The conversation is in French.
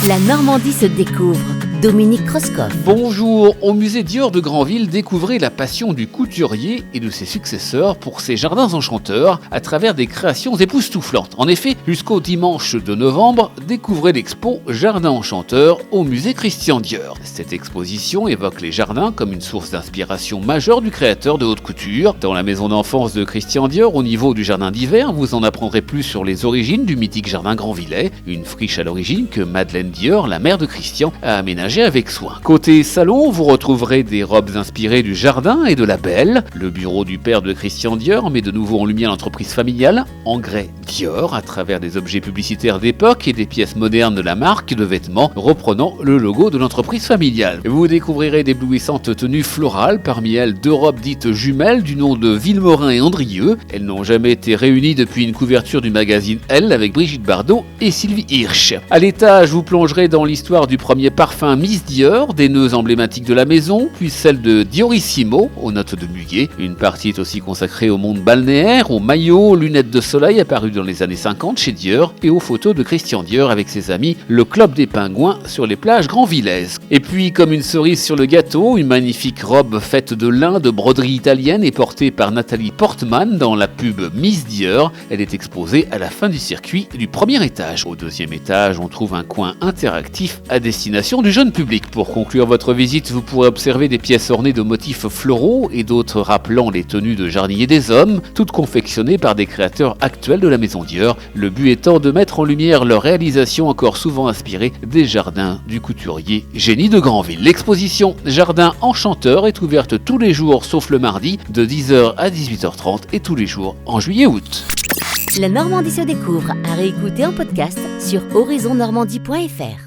La Normandie se découvre. Dominique Krauskopf. Bonjour, au musée Dior de Granville, découvrez la passion du couturier et de ses successeurs pour ses jardins enchanteurs à travers des créations époustouflantes. En effet, jusqu'au dimanche de novembre, découvrez l'expo Jardins enchanteurs au musée Christian Dior. Cette exposition évoque les jardins comme une source d'inspiration majeure du créateur de haute couture. Dans la maison d'enfance de Christian Dior, au niveau du jardin d'hiver, vous en apprendrez plus sur les origines du mythique jardin Granvillais, une friche à l'origine que Madeleine Dior, la mère de Christian, a aménagée avec soin. Côté salon, vous retrouverez des robes inspirées du jardin et de la belle. Le bureau du père de Christian Dior met de nouveau en lumière l'entreprise familiale, en grès Dior, à travers des objets publicitaires d'époque et des pièces modernes de la marque de vêtements reprenant le logo de l'entreprise familiale. Vous découvrirez d'éblouissantes tenues florales, parmi elles deux robes dites jumelles du nom de Vilmorin et Andrieux. Elles n'ont jamais été réunies depuis une couverture du magazine Elle avec Brigitte Bardot et Sylvie Hirsch. À l'étage, vous plongerez dans l'histoire du premier parfum Miss Dior, des nœuds emblématiques de la maison, puis celle de Diorissimo, aux notes de muguet. Une partie est aussi consacrée au monde balnéaire, aux maillots, lunettes de soleil apparus dans les années 50 chez Dior et aux photos de Christian Dior avec ses amis, le Club des Pingouins sur les plages granvillaises. Et puis, comme une cerise sur le gâteau, une magnifique robe faite de lin de broderie italienne et portée par Nathalie Portman dans la pub Miss Dior. Elle est exposée à la fin du circuit du premier étage. Au deuxième étage, on trouve un coin interactif à destination du jeune public. Pour conclure votre visite, vous pourrez observer des pièces ornées de motifs floraux et d'autres rappelant les tenues de jardiniers des hommes, toutes confectionnées par des créateurs actuels de la maison Dior. Le but étant de mettre en lumière leur réalisation encore souvent inspirée des jardins du couturier Génie de Granville. L'exposition Jardins enchanteurs est ouverte tous les jours sauf le mardi de 10h à 18h30 et tous les jours en juillet-août. La Normandie se découvre à réécouter en podcast sur horizonnormandie.fr.